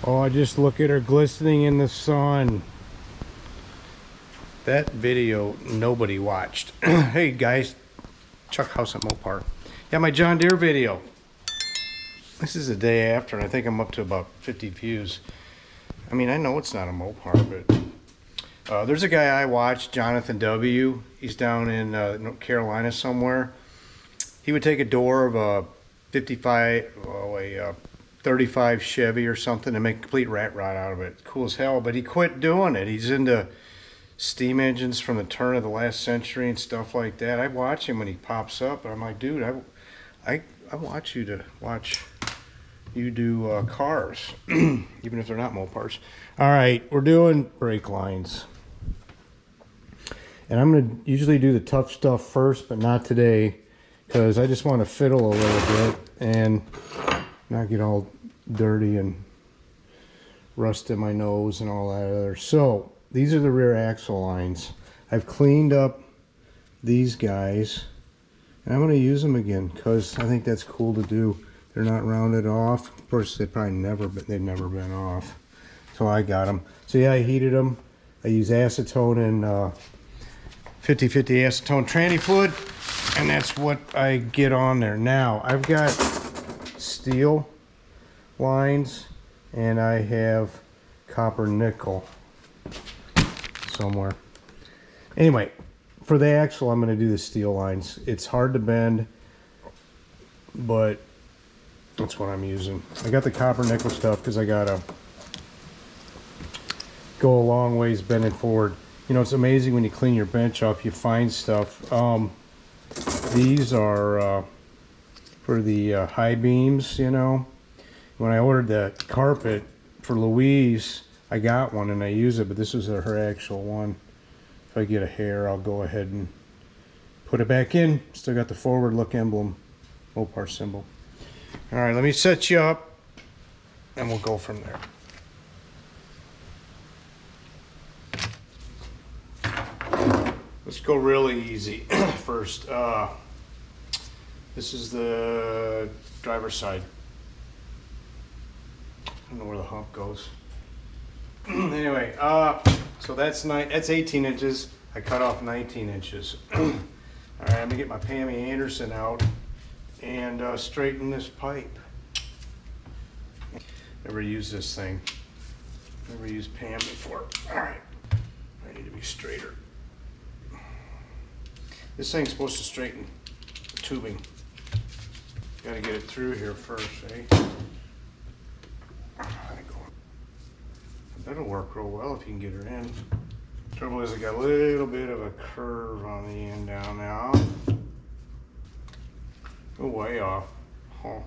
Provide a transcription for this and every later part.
Oh, just look at her glistening in the sun. That video nobody watched. Hey guys, Chuck House at Mopar. Yeah, my John Deere video. This is the day after, and I think I'm up to about 50 views. I mean, I know it's not a Mopar, but there's a guy I watch, Jonathan W. He's down in North Carolina somewhere. He would take a door of a 35 Chevy or something and make a complete rat rod out of it. Cool as hell, but he quit doing it. He's into steam engines from the turn of the last century and stuff like that. I watch him when he pops up, and I'm like, dude, I want you to watch you do cars, even if they're not Mopars. All right, we're doing brake lines. And I'm going to usually do the tough stuff first, but not today, because I just want to fiddle a little bit and not get all dirty and rust in my nose and all that other. So these are the rear axle lines. I've cleaned up these guys, and I'm going to use them again because I think that's cool to do. They're not rounded off. Of course, they've never been off. So I got them. So yeah, I heated them. I use acetone and 50/50 acetone tranny fluid, and that's what I get on there. Now I've got steel lines and I have copper nickel somewhere. Anyway, for the axle, I'm going to do the steel lines. It's hard to bend, but that's what I'm using. I got the copper nickel stuff because I gotta go a long ways bending forward. You know, it's amazing when you clean your bench up, you find stuff. These are for the high beams, you know. When I ordered the carpet for Louise, I got one and I use it, but this is her actual one. If I get a hair, I'll go ahead and put it back in. Still got the forward look emblem, Mopar symbol. All right, let me set you up and we'll go from there. Let's go really easy first. This is the driver's side. I don't know where the hump goes. Anyway, so that's 18 inches. I cut off 19 inches. All right, I'm gonna get my Pammy Anderson out and straighten this pipe. Never used this thing. Never used Pam before. All right, I need to be straighter. This thing's supposed to straighten the tubing. Got to get it through here first, eh? That'll work real well if you can get her in. Trouble is, I got a little bit of a curve on the end down now. Oh, way off. Oh.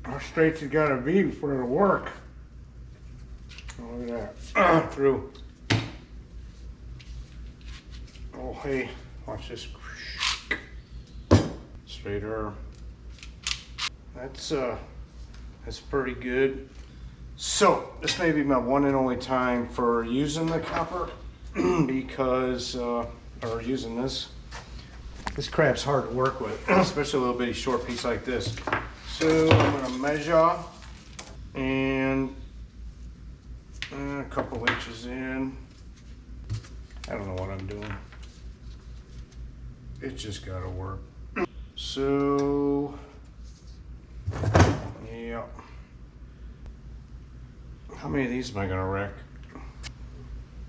How straight's it got to be for it to work? Oh, look at that. Through. Oh, hey, watch this. Straighter. That's pretty good. So this may be my one and only time for using the copper because, or using this. This crap's hard to work with, especially a little bitty short piece like this. So I'm gonna measure and a couple inches in. I don't know what I'm doing. It just gotta work. So, yeah. How many of these am I gonna wreck?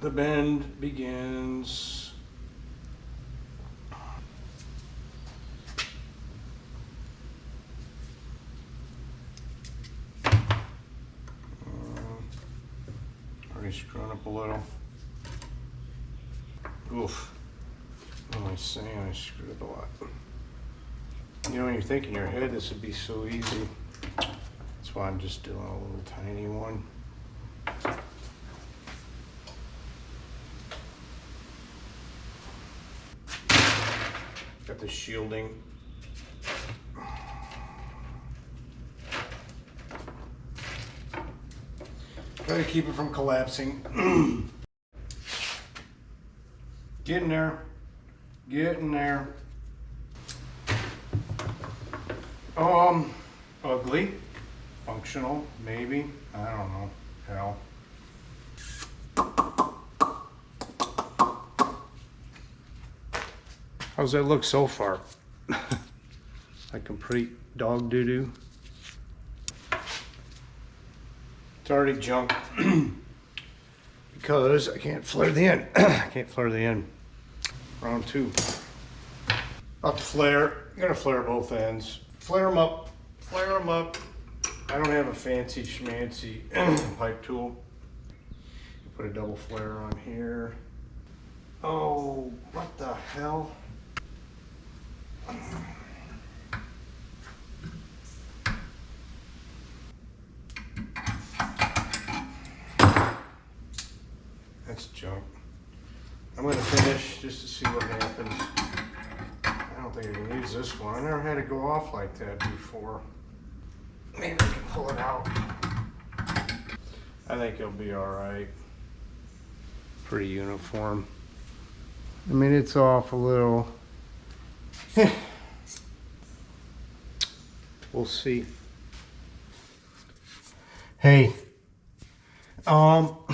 The bend begins. Already screwing up a little. Oof. What am I saying? I screwed up a lot. You know, when you think in your head this would be so easy, that's why I'm just doing a little tiny one. Got the shielding. Try to keep it from collapsing. Getting there. Getting there. Ugly. Functional, maybe. I don't know. Hell. How's that look so far? Like complete dog doo-doo. It's already junk because I can't flare the end. I can't flare the end. Round 2. About to flare. I'm gonna flare both ends. Flare them up. Flare them up. I don't have a fancy schmancy pipe tool. Put a double flare on here. Oh, what the hell? That's junk. I'm gonna finish just to see what happens. I don't think I can use this one. I never had it go off like that before. Maybe I can pull it out. I think it'll be all right. Pretty uniform. I mean, it's off a little. We'll see. Hey, we all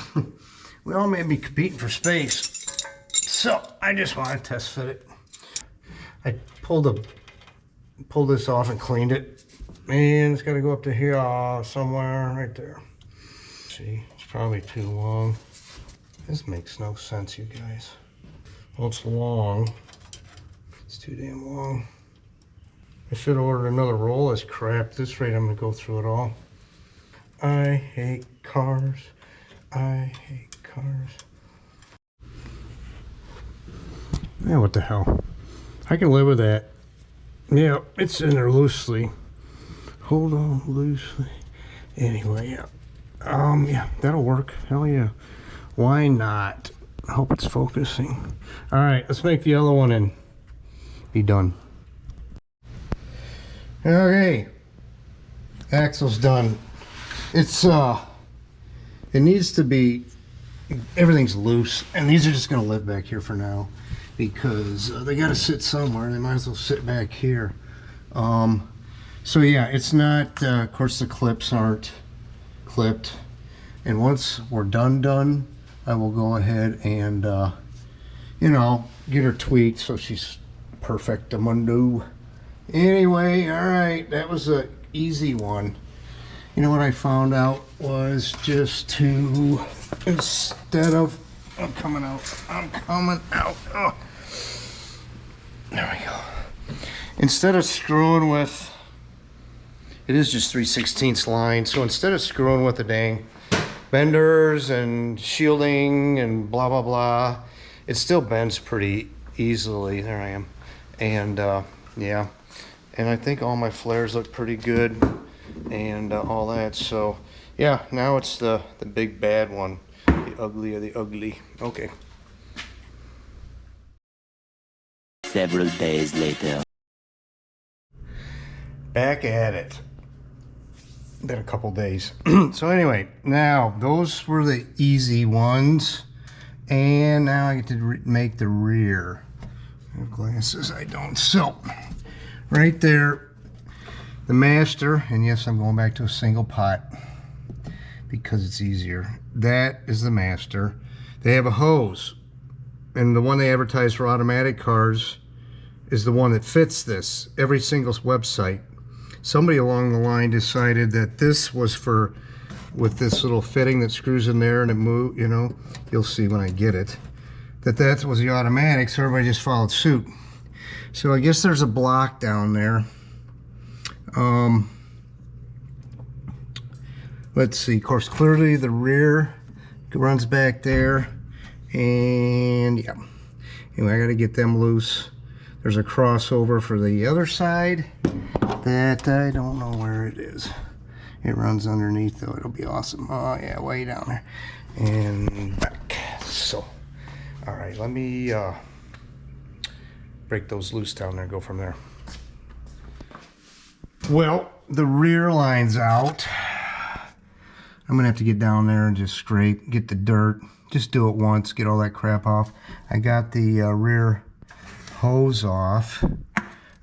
may be competing for space, so I just want to test fit it. I pulled this off and cleaned it, and it's got to go up to here somewhere right there. See, it's probably too long. This makes no sense, you guys. Well, it's long. It's too damn long. I should have ordered another roll of this crap. At this rate, I'm gonna go through it all. I hate cars. I hate cars. Yeah, what the hell? I can live with that. Yeah, it's in there loosely. Hold on, loosely. Anyway, yeah. Yeah, that'll work. Hell yeah. Why not? I hope it's focusing. All right, let's make the other one and be done. Okay, axle's done. It's it needs to be, everything's loose, and these are just gonna live back here for now because they gotta sit somewhere. They might as well sit back here. So yeah, it's not. Of course, the clips aren't clipped, and once we're done, I will go ahead and you know, get her tweaked so she's perfectamundo. Anyway, all right, that was an easy one. You know what I found out was just to, instead of, I'm coming out. Oh. There we go. Instead of screwing with, it is just 3/16 line, so instead of screwing with the dang benders and shielding and blah, blah, blah, it still bends pretty easily. There I am. And yeah. And I think all my flares look pretty good and all that. So yeah, now it's the big bad one, the ugly of the ugly. Okay. Several days later. Back at it. Been a couple days. So anyway, now those were the easy ones, and now I get to make the rear. I have glasses, I don't. So right there, the master, and yes, I'm going back to a single pot because it's easier. That is the master. They have a hose, and the one they advertise for automatic cars is the one that fits this. Every single website. Somebody along the line decided that this was for, with this little fitting that screws in there and it moves, you know, you'll see when I get it, that was the automatic, so everybody just followed suit. So I guess there's a block down there. Let's see, of course, clearly the rear runs back there, and yeah. Anyway, I gotta get them loose. There's a crossover for the other side that I don't know where it is. It runs underneath though, it'll be awesome. Oh yeah, way down there. And back. So, all right, let me break those loose down there and go from there. Well, the rear line's out. I'm gonna have to get down there and just scrape, get the dirt. Just do it once, get all that crap off. I got the rear hose off.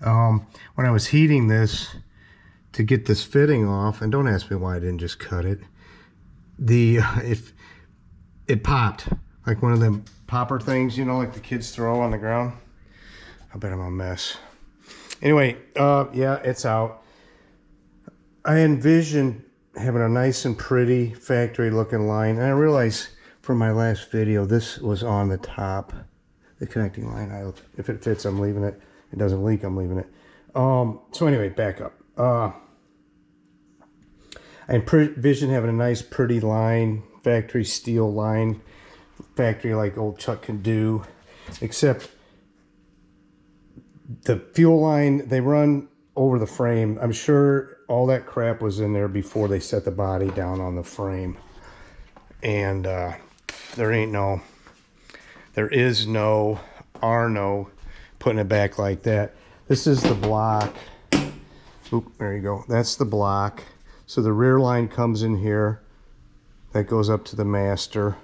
When I was heating this, to get this fitting off, and don't ask me why I didn't just cut it. It popped like one of them popper things, you know, like the kids throw on the ground. I bet I'm a mess. Anyway, yeah, it's out. I envisioned having a nice and pretty factory looking line, and I realized from my last video this was on the top, the connecting line. If it fits, I'm leaving it. It doesn't leak, I'm leaving it. So anyway, back up. I envision having a nice pretty line, factory steel line, factory like old Chuck can do, except the fuel line, they run over the frame. I'm sure all that crap was in there before they set the body down on the frame. And there is no putting it back like that. This is the block. Oop, there you go. That's the block. So the rear line comes in here. That goes up to the master,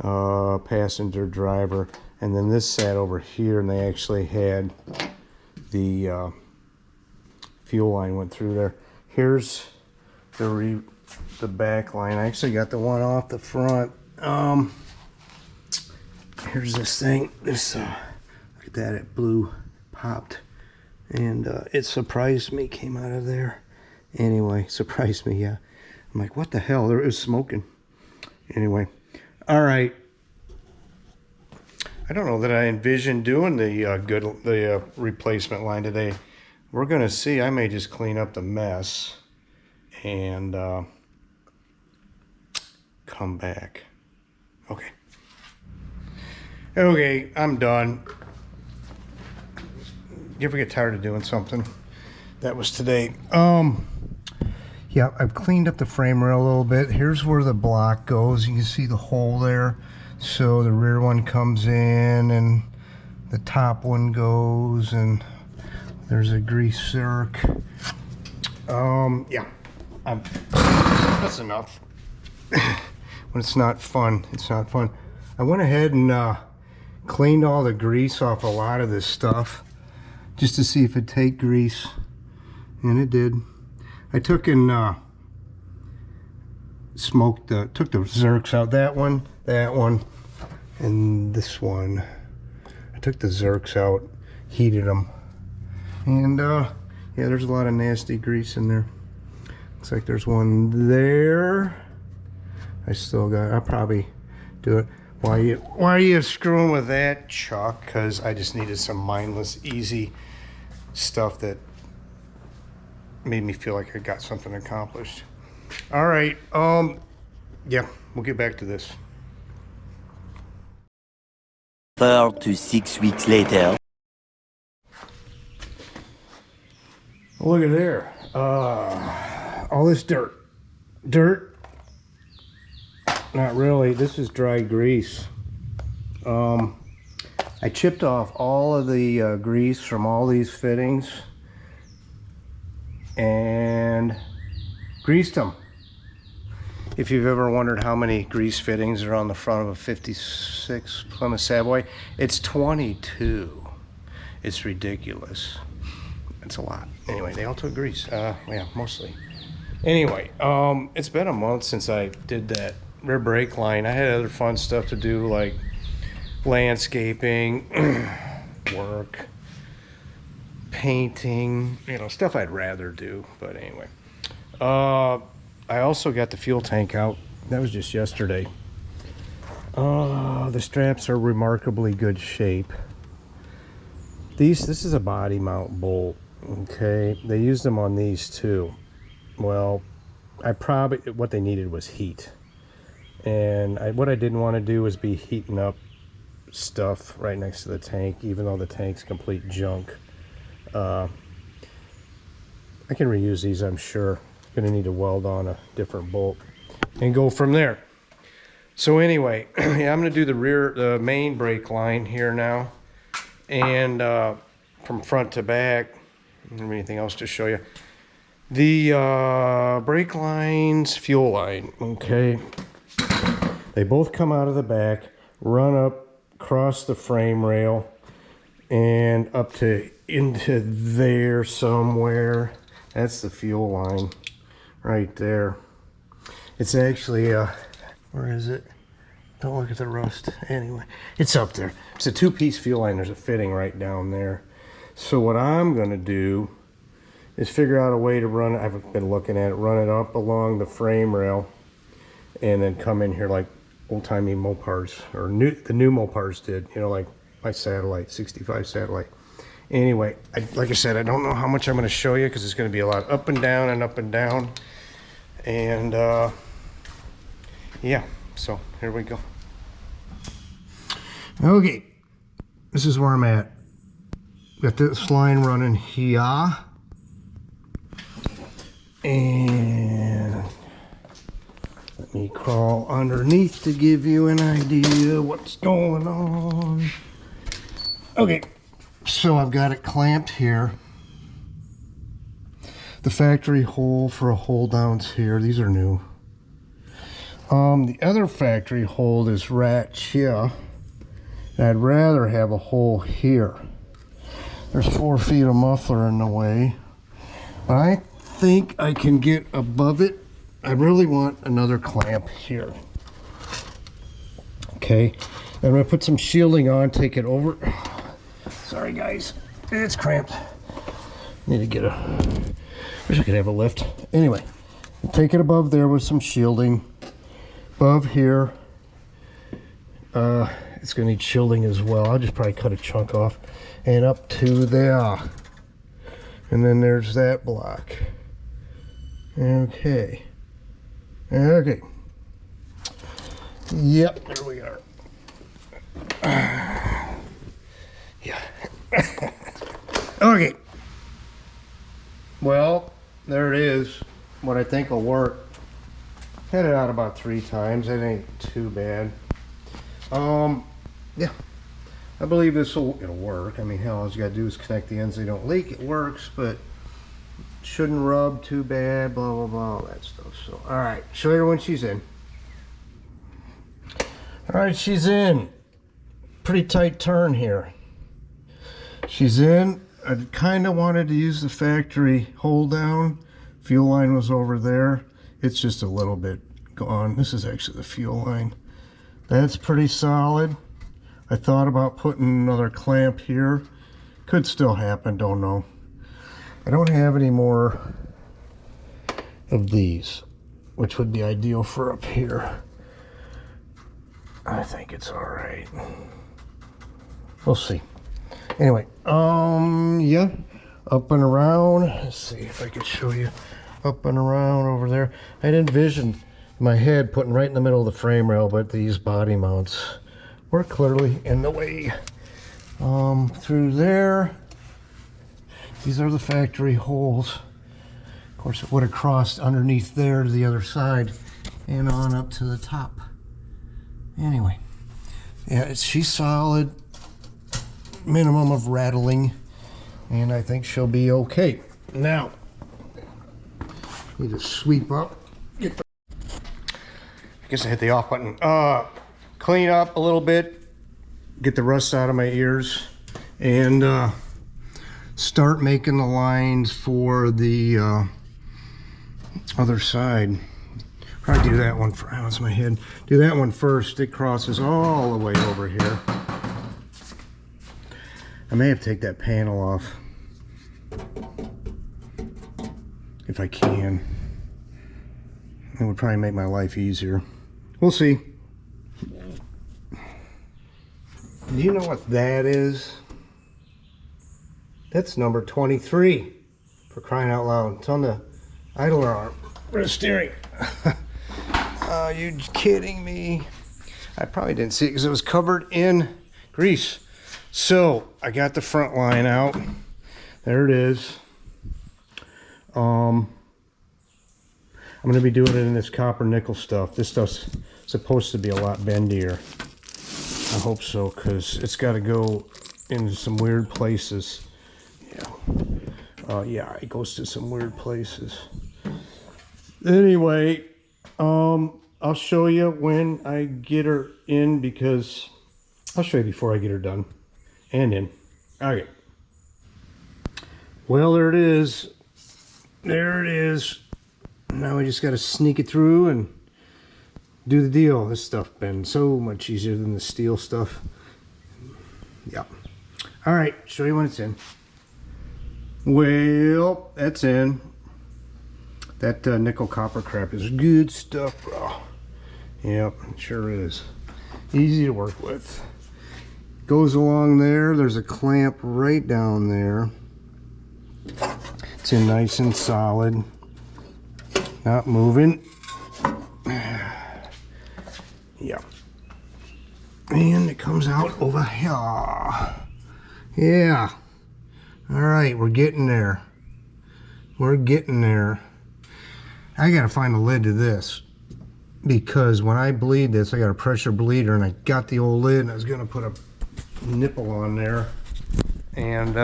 passenger, driver. And then this sat over here, and they actually had the fuel line went through there. Here's the back line. I actually got the one off the front. Here's this thing. This look at that, it blew, popped, and it surprised me. Came out of there. Anyway, surprised me. Yeah, I'm like, what the hell? There was smoking. Anyway, all right. I don't know that I envisioned doing the replacement line today. We're gonna see. I may just clean up the mess and come back. Okay. Okay, I'm done. You ever get tired of doing something? That was today. Yeah, I've cleaned up the frame rail a little bit. Here's where the block goes. You can see the hole there. So the rear one comes in and the top one goes, and there's a grease zerk. Yeah, that's enough. When it's not fun, it's not fun. I went ahead and cleaned all the grease off a lot of this stuff just to see if it'd take grease, and it did. I took and took the zerks out, that one, and this one. I took the zerks out, heated them, and yeah, there's a lot of nasty grease in there. Looks like there's one there. I'll probably do it. Why are you screwing with that, Chuck? Because I just needed some mindless, easy stuff that made me feel like I got something accomplished. All right, yeah, we'll get back to this. 4 to 6 weeks later. Look at there. All this dirt. Not really. This is dry grease. I chipped off all of the grease from all these fittings and greased them. If you've ever wondered how many grease fittings are on the front of a 56 Plymouth Savoy, it's 22. It's ridiculous. It's a lot. Anyway, they all took grease. Yeah, mostly. Anyway, it's been a month since I did that rear brake line. I had other fun stuff to do, like landscaping, work, painting, you know, stuff I'd rather do. But anyway, I also got the fuel tank out. That was just yesterday. The straps are remarkably good shape. This is a body mount bolt. Okay, they used them on these too. Well, what they needed was heat, and what I didn't want to do was be heating up stuff right next to the tank, even though the tank's complete junk. I can reuse these, I'm sure. Gonna need to weld on a different bolt and go from there. So anyway, yeah, I'm gonna do the main brake line here now, and from front to back. I don't have anything else to show you. The brake line's fuel line, okay? They both come out of the back, run up, across the frame rail, and up into there somewhere. That's the fuel line right there. It's actually, where is it? Don't look at the rust. Anyway, it's up there. It's a two-piece fuel line. There's a fitting right down there. So what I'm going to do is figure out a way to run it. I've been looking at it. Run it up along the frame rail and then come in here like old-timey Mopars, or the new Mopars did. You know, like my satellite, 65 satellite. Anyway, like I said, I don't know how much I'm going to show you because it's going to be a lot up and down and up and down. And yeah, so here we go. Okay, this is where I'm at. Got this line running here. And let me crawl underneath to give you an idea what's going on. Okay, so I've got it clamped here. The factory hole for a hold down's here. These are new. The other factory hold is right here. I'd rather have a hole here. There's 4 feet of muffler in the way. But I think I can get above it. I really want another clamp here. Okay, I'm gonna put some shielding on, take it over. Sorry guys, it's cramped. Need to get wish I could have a lift. Anyway, take it above there with some shielding. Above here, it's gonna need shielding as well. I'll just probably cut a chunk off. And up to there. And then there's that block. Okay. Okay. Yep, there we are. Yeah. Okay. Well, there it is. What I think will work. Had it out about 3 times. It ain't too bad. Yeah. I believe it'll work. I mean, hell, all you gotta do is connect the ends. They don't leak. It works, but shouldn't rub too bad. Blah blah blah, all that stuff. So, all right, show her when she's in. All right, she's in. Pretty tight turn here. She's in. I kind of wanted to use the factory hold down. Fuel line was over there. It's just a little bit gone. This is actually the fuel line. That's pretty solid. I thought about putting another clamp here. Could still happen, don't know. I don't have any more of these, which would be ideal for up here. I think it's all right. We'll see. Anyway, yeah, up and around. Let's see if I could show you up and around over there. I'd envisioned my head putting right in the middle of the frame rail, but these body mounts were clearly in the way. Through there, these are the factory holes. Of course, it would have crossed underneath there to the other side and on up to the top. Anyway, yeah, she's solid. Minimum of rattling, and I think she'll be okay. Now, need to sweep up. I guess I hit the off button. Clean up a little bit, get the rust out of my ears, and start making the lines for the other side. Probably do that one for, how's my head? Do that one first. It crosses all the way over here. I may have to take that panel off if I can. It would probably make my life easier. We'll see. Do you know what that is? That's number 23, for crying out loud. It's on the idler arm for the steering. Are you kidding me? I probably didn't see it because it was covered in grease. So I got the front line out. There it is. I'm going to be doing it in this copper nickel stuff. This stuff's supposed to be a lot bendier. I hope so, because it's got to go into some weird places. Yeah. Yeah, it goes to some weird places. Anyway, I'll show you when I get her in, because I'll show you before I get her done and in. Okay. Well, there it is. there it is. Now we just got to sneak it through and do the deal. This stuff been so much easier than the steel stuff. Yeah. All right, show you when it's in. Well, that's in. That nickel copper crap is good stuff, bro. Yep, it sure is. Easy to work with. Goes along there. There's a clamp right down there. It's in nice and solid. Not moving. Yeah. And it comes out over here. Yeah. All right, we're getting there. We're getting there. I gotta find a lid to this, because when I bleed this, I got a pressure bleeder, and I got the old lid, and I was gonna put a nipple on there, and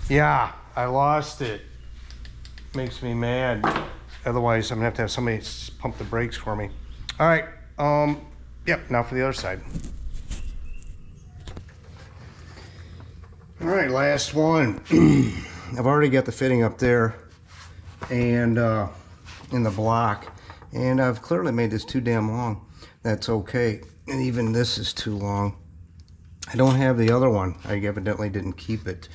yeah, I lost it. Makes me mad. Otherwise, I'm gonna have to have somebody pump the brakes for me. All right, yep, now for the other side. All right, last one. I've already got the fitting up there and in the block, and I've clearly made this too damn long. That's okay, and even this is too long. I don't have the other one. I evidently didn't keep it,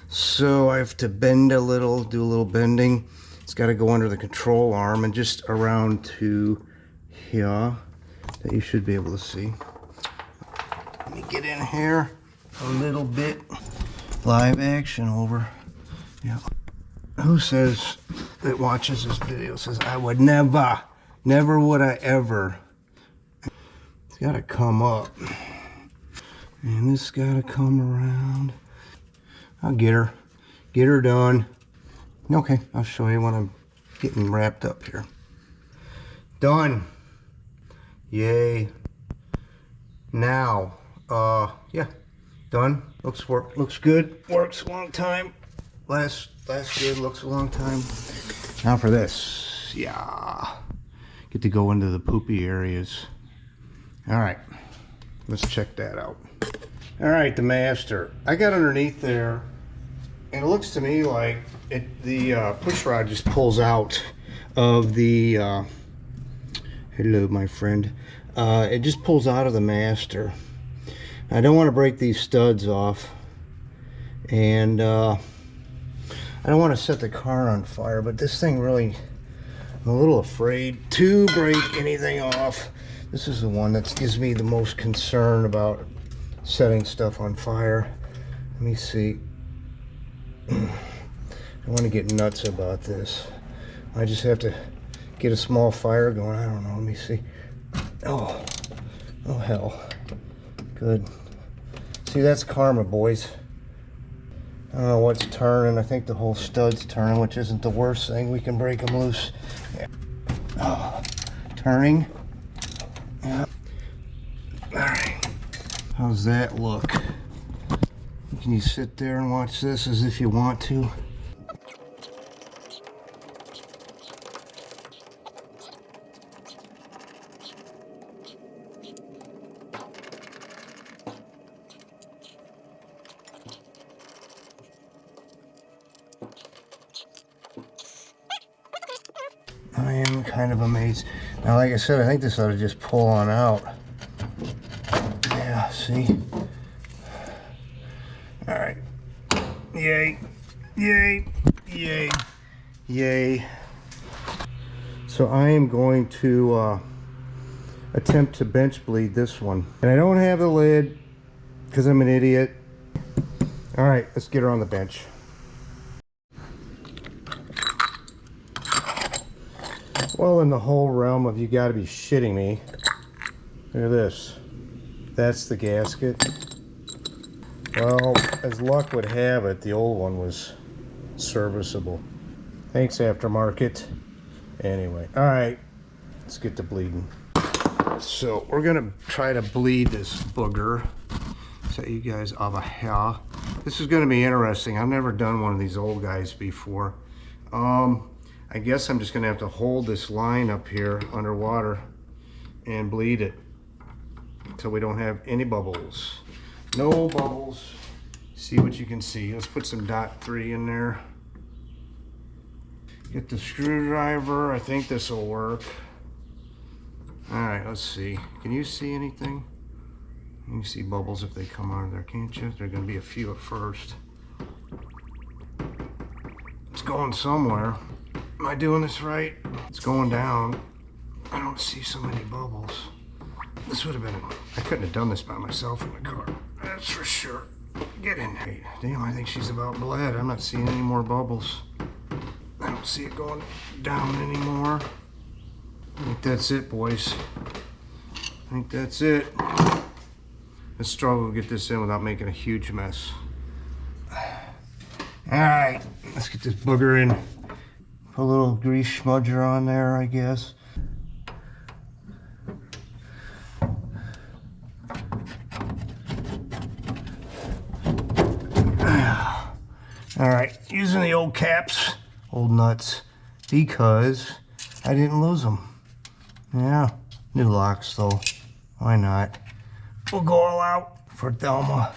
so I have to bend a little, do a little bending. It's got to go under the control arm and just around to here, that you should be able to see. Let me get in here a little bit. Live action over. Yeah. Who says that watches this video says I would never would I ever. It's got to come up, and this got to come around. I'll get her done. Okay, I'll show you when I'm getting wrapped up here. Done. Yay. Now, yeah, done. Looks good. Works a long time. Last good. Looks a long time. Now for this. Yeah. Get to go into the poopy areas. All right. Let's check that out. All right, the master. I got underneath there, and it looks to me like the push rod just pulls out of the. Hello, my friend. It just pulls out of the master. I don't want to break these studs off, and I don't want to set the car on fire, but this thing really, I'm a little afraid to break anything off. This is the one that gives me the most concern about setting stuff on fire. Let me see. I want to get nuts about this. I just have to get a small fire going. I don't know. Let me see. Oh hell. Good. See, that's karma, boys. I don't know what's turning. I think the whole stud's turning, which isn't the worst thing. We can break them loose. Yeah. Oh, turning. Yeah. All right. How's that look? Can you sit there and watch this as if you want to? I am kind of amazed. Now, like I said, I think this ought to just pull on out. Yeah, see? All right. Yay. Yay. Yay. Yay. So I am going to attempt to bench bleed this one. And I don't have the lid because I'm an idiot. All right, let's get her on the bench. Well, in the whole realm of you gotta be shitting me. Look at this. That's the gasket. Well, as luck would have it, the old one was serviceable. Thanks, aftermarket. Anyway, all right, let's get to bleeding. So we're gonna try to bleed this booger. Set you guys over here. This is gonna be interesting. I've never done one of these old guys before. I guess I'm just gonna have to hold this line up here underwater and bleed it until we don't have any bubbles. No bubbles. See what you can see. Let's put some .3 in there. Get the screwdriver. I think this will work. Alright, let's see. Can you see anything? You can see bubbles if they come out of there, can't you? There are going to be a few at first. It's going somewhere. Am I doing this right? It's going down. I don't see so many bubbles. This would have been... I couldn't have done this by myself in the car. That's for sure. Get in there. Damn, I think she's about bled. I'm not seeing any more bubbles. I don't see it going down anymore. I think that's it, boys. I think that's it. Let's struggle to get this in without making a huge mess. Alright, let's get this booger in. Put a little grease smudger on there, I guess. Alright, using the old caps, old nuts, because I didn't lose them. Yeah, new locks though. Why not? We'll go all out for Thelma.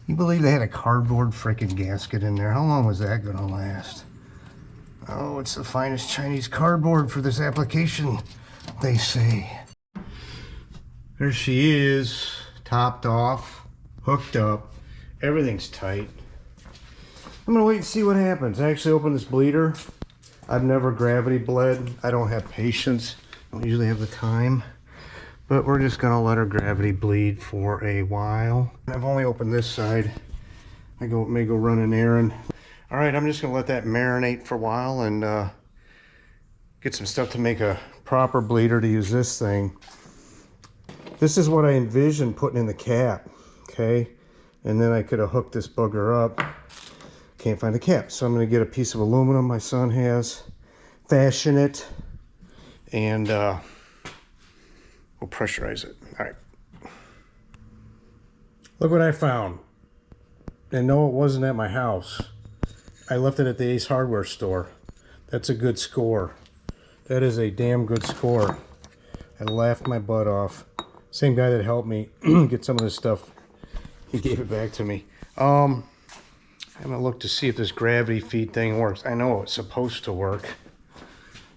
You believe they had a cardboard freaking gasket in there? How long was that gonna last? Oh, it's the finest Chinese cardboard for this application, they say. There she is, topped off, hooked up. Everything's tight. I'm gonna wait and see what happens. I actually opened this bleeder. I've never gravity bled. I don't have patience. I don't usually have the time. But we're just gonna let her gravity bleed for a while. I've only opened this side. I may go run an errand. All right, I'm just gonna let that marinate for a while and get some stuff to make a proper bleeder to use this thing. This is what I envisioned putting in the cap, okay? And then I could have hooked this bugger up. Can't find the cap, so I'm gonna get a piece of aluminum my son has, fashion it, and we'll pressurize it. All right. Look what I found. And no, it wasn't at my house. I left it at the Ace Hardware store. That's a good score. That is a damn good score. I laughed my butt off. Same guy that helped me get some of this stuff, he gave it back to me. I'm gonna look to see if this gravity feed thing works. I know it's supposed to work.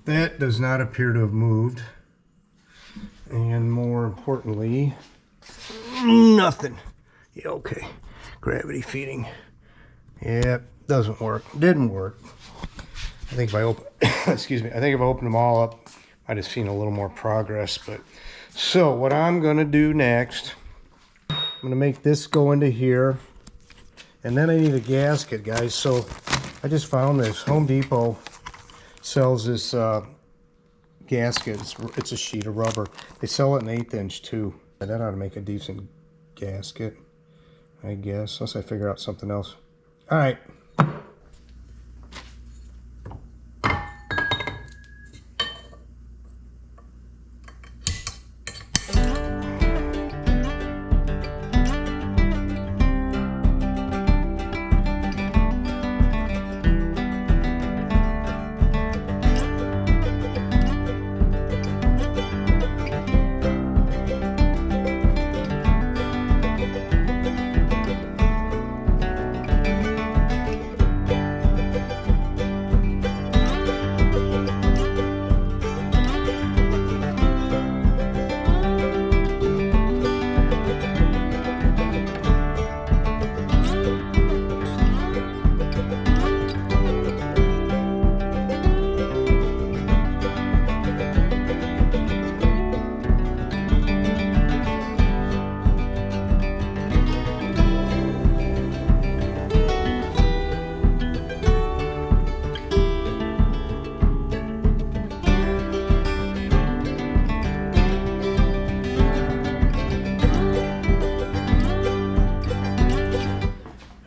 That does not appear to have moved. And more importantly, nothing. Yeah, okay. Gravity feeding. Yep, doesn't work. Didn't work. I think if I open, excuse me, I think if I open them all up, I'd have seen a little more progress. But so what I'm gonna do next, I'm gonna make this go into here, and then I need a gasket, guys. So I just found this. Home Depot sells this gasket. It's a sheet of rubber. They sell it in 1/8 inch too. That ought to make a decent gasket, I guess, unless I figure out something else. All right.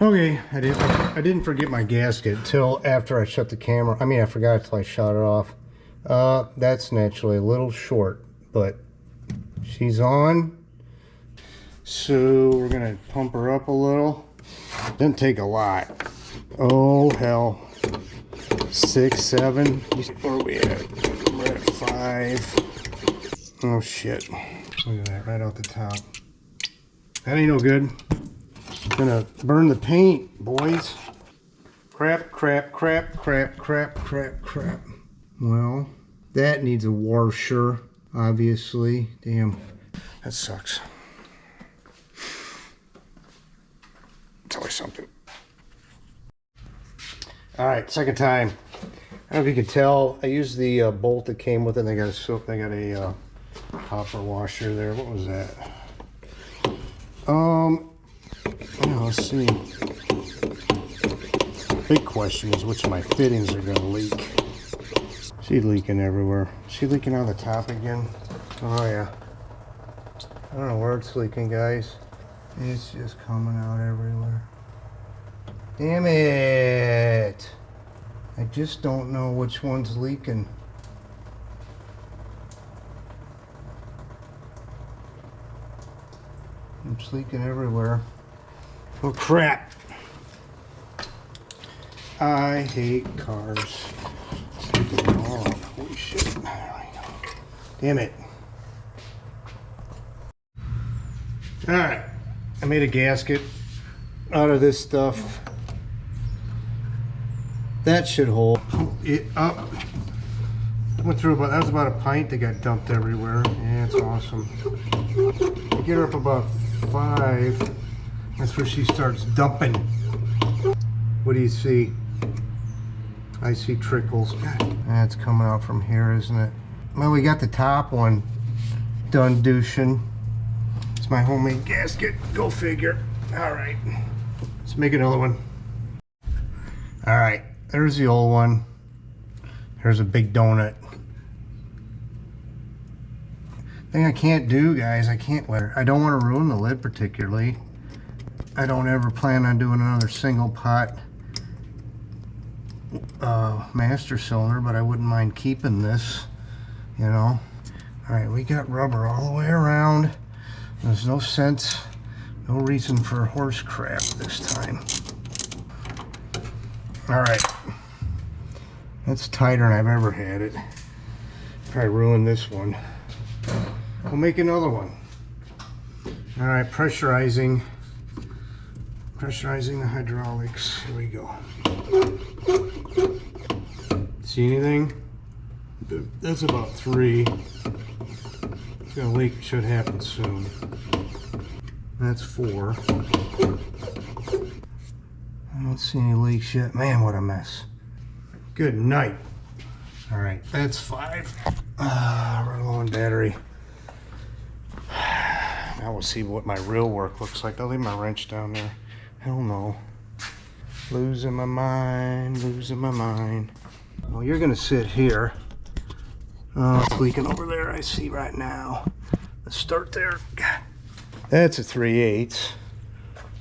Okay, I didn't forget my gasket until after I shut the camera. I mean, I forgot until I shut it off. That's naturally a little short, but she's on. So we're gonna pump her up a little. Doesn't take a lot. Oh hell, 6, 7. Where are we at? We're at 5. Oh shit! Look at that right out the top. That ain't no good. Gonna burn the paint, boys. Crap, crap, crap, crap, crap, crap, crap. Well, that needs a washer, obviously. Damn, that sucks. It's always something. All right, second time. I don't know if you can tell. I used the bolt that came with it. They got a copper washer there. What was that? Yeah, let's see. Big question is which of my fittings are gonna leak. She's leaking everywhere. Is she leaking on the top again? Oh yeah. I don't know where it's leaking, guys. It's just coming out everywhere. Damn it! I just don't know which one's leaking. It's leaking everywhere. Oh crap! I hate cars. It's leaking all. Holy shit. There we go. Damn it. Alright. I made a gasket out of this stuff. That should hold it up. Went through about, that was about a pint that got dumped everywhere. Yeah, it's awesome. I get her up about 5. That's where she starts dumping. What do you see? I see trickles. God, that's coming out from here, isn't it? Well, we got the top one done douching. It's my homemade gasket. Go figure. All right, let's make another one. All right, there's the old one. There's a big donut. Thing I can't do, guys, I don't want to ruin the lid particularly. I don't ever plan on doing another single pot master cylinder, but I wouldn't mind keeping this, you know. All right, we got rubber all the way around. There's no sense, no reason for horse crap this time. All right, that's tighter than I've ever had it. Probably ruined this one. We'll make another one. All right, pressurizing the hydraulics. Here we go. See anything? That's about 3. It's gonna leak, should happen soon. That's 4. I don't see any leaks yet. Man, what a mess. Good night. All right, that's 5. Run low on battery. Now we'll see what my real work looks like. I'll leave my wrench down there. Hell no. Losing my mind, losing my mind. Well, you're gonna sit here. Oh, it's leaking over there, I see right now. Let's start there. God. That's a 3/8.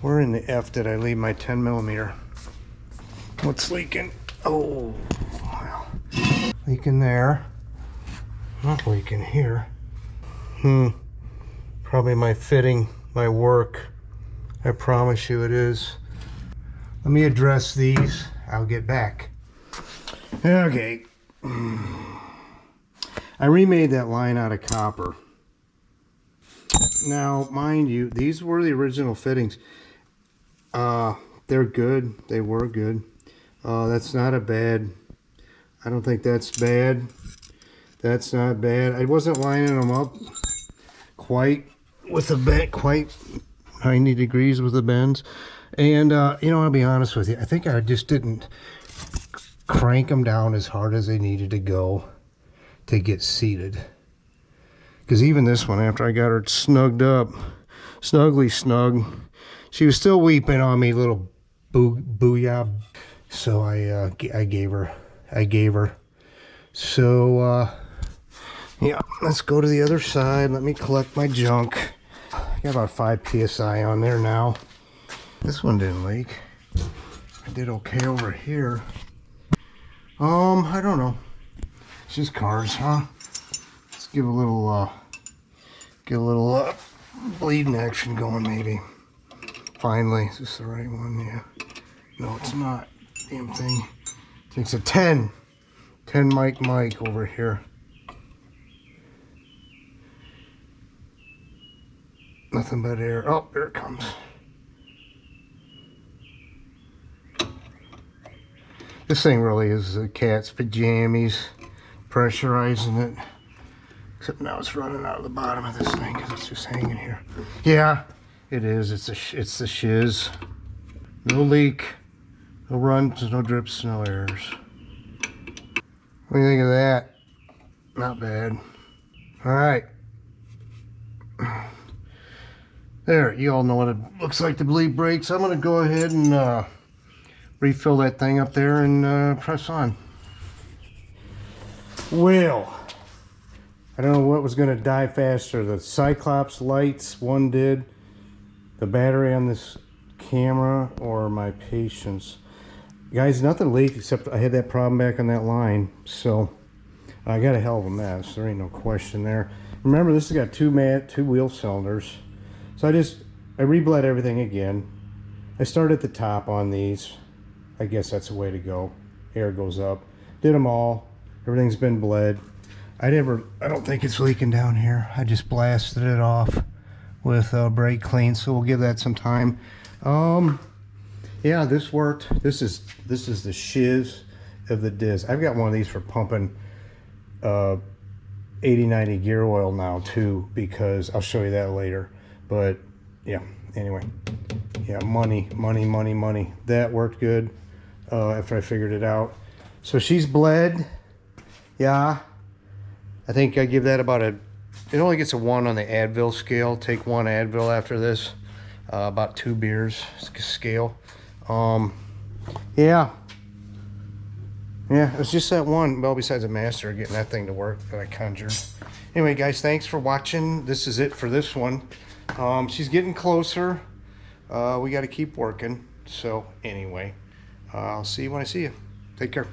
Where in the F did I leave my 10mm? What's leaking? Oh, well. Leaking there. Not leaking here. Probably my fitting, my work. I promise you it is. Let me address these. I'll get back. Okay. I remade that line out of copper. Now, mind you, these were the original fittings. They're good. They were good. That's not a bad. I don't think that's bad. That's not bad. I wasn't lining them up quite with the bend, quite 90 degrees with the bends. And, you know, I'll be honest with you. I think I just didn't crank them down as hard as they needed to go to get seated. Because even this one, after I got her snugged up, snugly snug, she was still weeping on me, little booyah. So I gave her. So, yeah, let's go to the other side. Let me collect my junk. I got about 5 PSI on there now. This one didn't leak. I did okay over here. I don't know. It's just cars, huh? Let's give a little, bleeding action going, maybe. Finally, is this the right one? Yeah. No, it's not. Damn thing. Takes a 10. 10 mic over here. Nothing but air. Oh, there it comes. This thing really is a cat's pajamas, pressurizing it. Except now it's running out of the bottom of this thing because it's just hanging here. Yeah, it is. It's the shiz. No leak, no runs, no drips, no errors. What do you think of that? Not bad. All right. There, you all know what it looks like to bleed brakes. I'm going to go ahead and refill that thing up there and press on. Well, I don't know what was going to die faster, the Cyclops lights, one did, the battery on this camera, or my patience. Guys, nothing leaked except I had that problem back on that line, so I got a hell of a mess. There ain't no question there. Remember, this has got two wheel cylinders, so I rebled everything again. I started at the top on these. I guess that's the way to go. Air goes up. Did them all. Everything's been bled. I don't think it's leaking down here. I just blasted it off with brake clean, so we'll give that some time. Yeah, this worked. This is the shiz of the Diz. I've got one of these for pumping 80-90 gear oil now too, because I'll show you that later. But yeah, anyway, yeah, money. That worked good after I figured it out. So she's bled. Yeah, I think I give that about it only gets a 1 on the Advil scale. Take 1 Advil after this, about 2 beers scale. Yeah, it's just that one, well, besides the master, getting that thing to work that I conjured. Anyway, guys, thanks for watching. This is it for this one. She's getting closer. We got to keep working. So anyway, I'll see you when I see you. Take care.